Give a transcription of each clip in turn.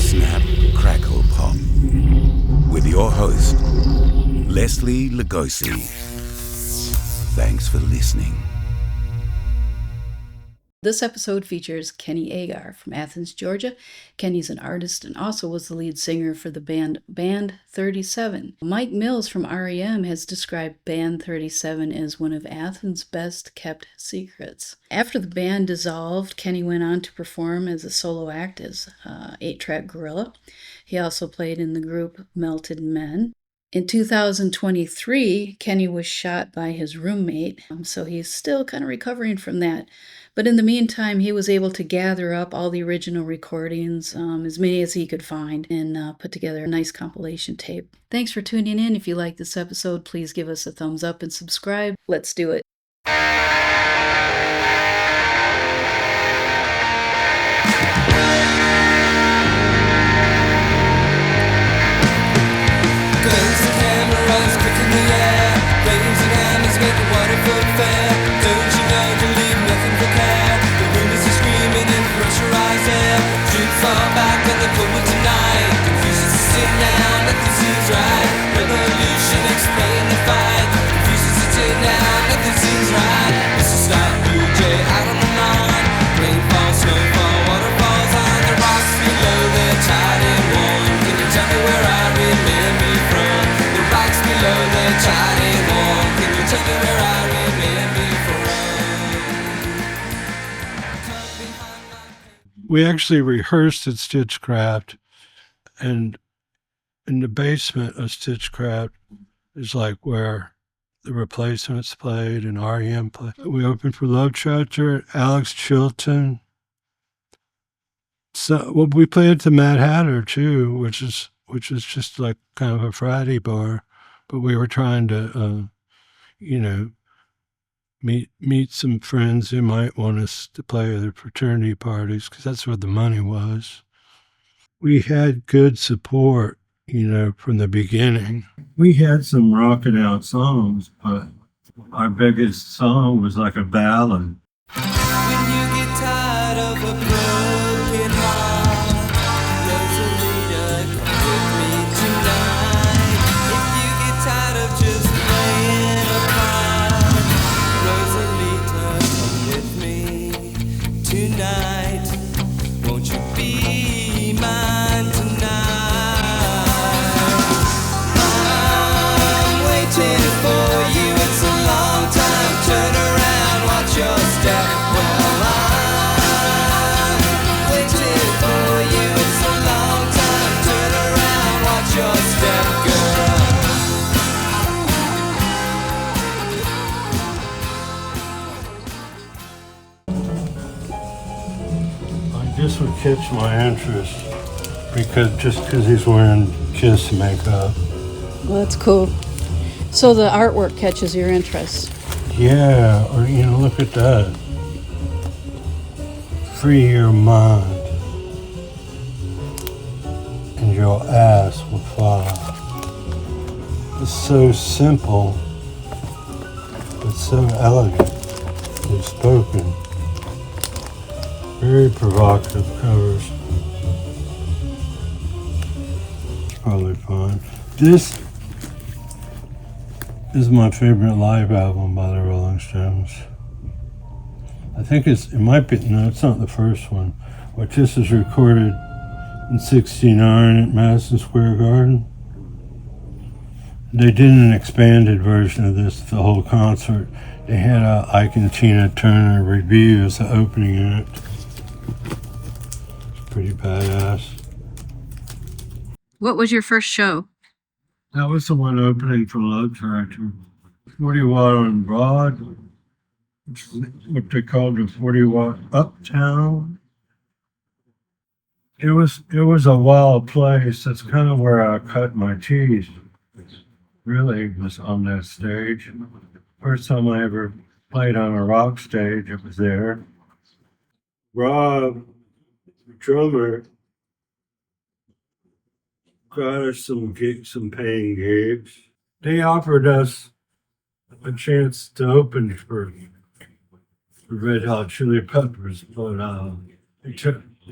Snap, Crackle, Pop. With your host, Leslie Lugosi. Thanks for listening. This episode features Kenny Aguar from Athens, Georgia. Kenny's an artist and also was the lead singer for the band 37. Mike Mills from R.E.M. has described Band 37 as one of Athens' best kept secrets. After the band dissolved, Kenny went on to perform as a solo act as 8-track gorilla. He also played in the group Melted Men. In 2023, Kenny was shot by his roommate, so he's still kind of recovering from that. But in the meantime, he was able to gather up all the original recordings, as many as he could find, and put together a nice compilation tape. Thanks for tuning in. If you like this episode, please give us a thumbs up and subscribe. Let's do it. We actually rehearsed at Stitchcraft, and in the basement of Stitchcraft is like where the Replacements played and R.E.M. played. We opened for Love Tractor, Alex Chilton. So we played at the Mad Hatter too, which is just like kind of a Friday bar, but we were trying to, meet some friends who might want us to play at their fraternity parties, because that's where the money was. We had good support, from the beginning. We had some rocking out songs, but our biggest song was like a ballad. When you get tired of a broken heart, Rosalita, come with me tonight. If you get tired of just playing a part, Rosalita, come with me tonight. Won't you be mine tonight? I'm waiting for you, it's a long time. Turn around, watch your step. Well, I'm waiting for you, it's a long time. Turn around, watch your step, girl. This would catch my interest because he's wearing Kiss makeup. Well, that's cool. So the artwork catches your interest. Yeah, or look at that. Free your mind, and your ass will fly. It's so simple, but so elegantly spoken. Very provocative covers. It's probably fun. This is my favorite live album by the Rolling Stones. I think it's not the first one, but this is recorded in '69 at Madison Square Garden. They did an expanded version of this, the whole concert. They had Ike and Tina Turner review as the opening act. Pretty badass. What was your first show? That was the one opening for Love Tractor. 40 Watt on Broad, which is what they called the 40 Watt Uptown. It was a wild place. That's kind of where I cut my teeth. Really was on that stage. First time I ever played on a rock stage, it was there. Rob, the drummer, got us some paying gigs. They offered us a chance to open for Red Hot Chili Peppers, but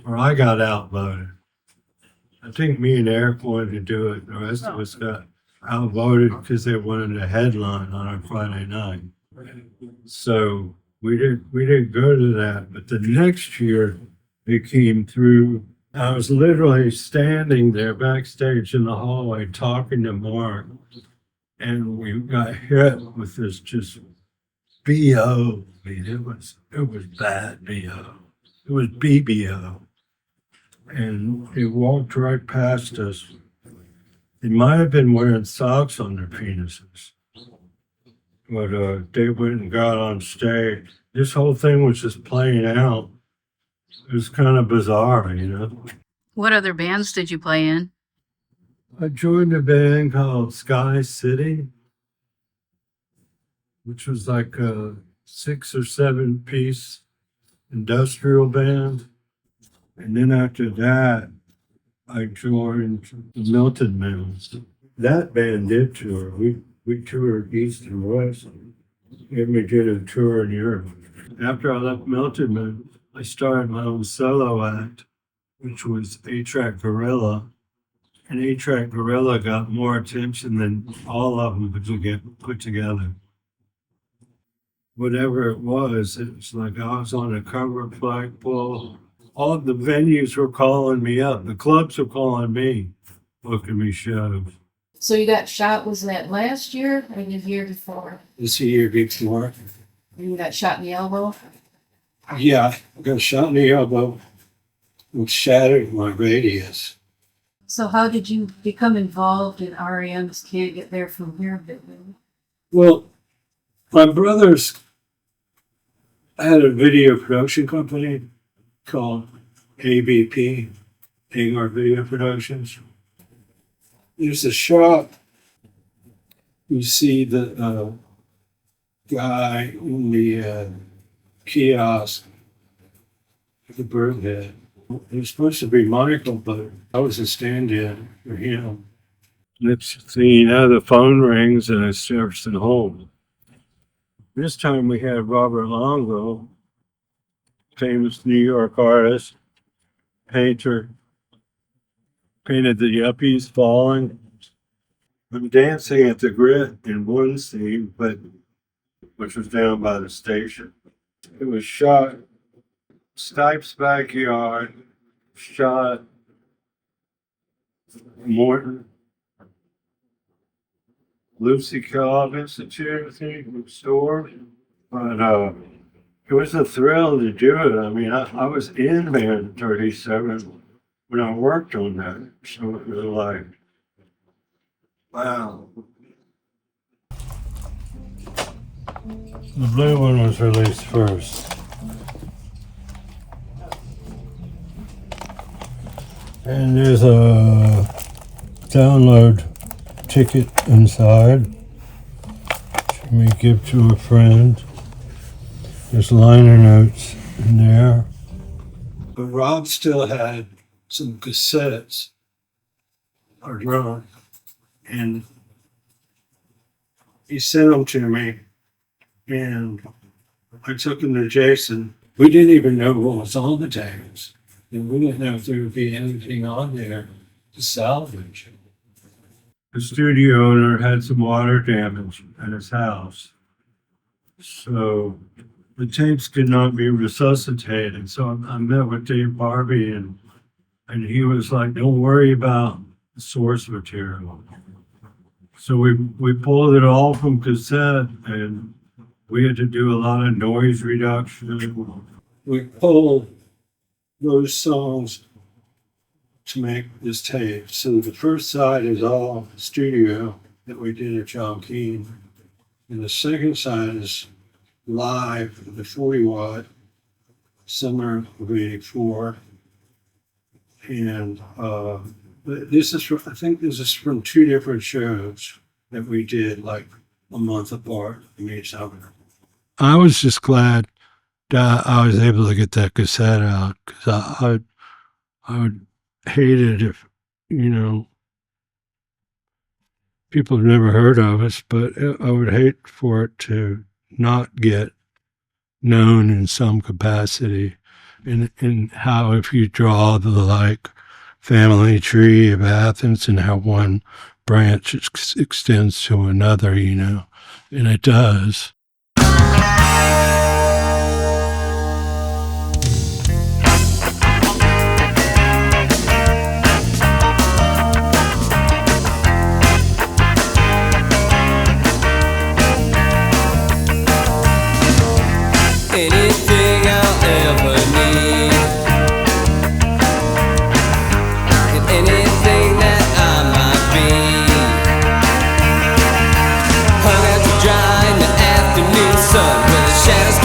I got outvoted. I think me and Eric wanted to do it. The rest of us got outvoted because they wanted a headline on our Friday night. So we didn't go to that. But the next year they came through. I was literally standing there backstage in the hallway talking to Mark, and we got hit with this just BO. I mean, it was bad BO. It was BBO. And they walked right past us. They might have been wearing socks on their penises. But they went and got on stage. This whole thing was just playing out. It was kind of bizarre, you know. What other bands did you play in? I joined a band called Sky City, which was like a 6 or 7 piece industrial band. And then after that, I joined the Milton Mills. That band did tour. We toured east and west. And we did a tour in Europe. After I left Milton Mills, I started my own solo act, which was 8-Track Gorilla. And 8-Track Gorilla got more attention than all of them could get put together. Whatever it was like I was on a cover flagpole. All of the venues were calling me up. The clubs were calling me, booking me shows. So you got shot, was that last year or the year before? This year before. You got shot in the elbow? Yeah, I got shot in the elbow, which shattered my radius. So how did you become involved in R.E.M's Can't Get There From Here? Well, my brothers had a video production company called ABP, Aguar Video Productions. There's a shop. You see the guy in the kiosk with the bird head. It was supposed to be Michael, but I was a stand-in for him. Next thing you know, the phone rings and it's Jefferson home. This time we had Robert Longo, famous New York artist, painter, painted the Yuppies Falling. I'm dancing at the Grit in one scene, which was down by the station. It was shot Stipe's backyard, shot Morton, Lucy Cobb Institute, I think, store. But it was a thrill to do it. I mean, I was in Band 37 when I worked on that. So it was like, wow. The blue one was released first. And there's a download ticket inside, which you may give to a friend. There's liner notes in there. But Rob still had some cassettes or drum, and he sent them to me, and I took them to Jason. We didn't even know what was on the tapes, and we didn't know if there would be anything on there to salvage. The studio owner had some water damage at his house, so the tapes could not be resuscitated. So I met with Dave Barbie, and he was like, "Don't worry about the source material." So we pulled it all from cassette, and we had to do a lot of noise reduction. We pulled those songs to make this tape. So the first side is all studio that we did at John Keane, and the second side is live, the 40-watt, summer of '84. And this is from, I think this is from 2 different shows that we did like a month apart in each summer. I was just glad that I was able to get that cassette out, because I would hate it if, people have never heard of us, but I would hate for it to not get known in some capacity, in how if you draw the family tree of Athens and how one branch extends to another, and it does. Anything I'll ever need, and anything that I might be, hung out to dry in the afternoon sun, where the shadows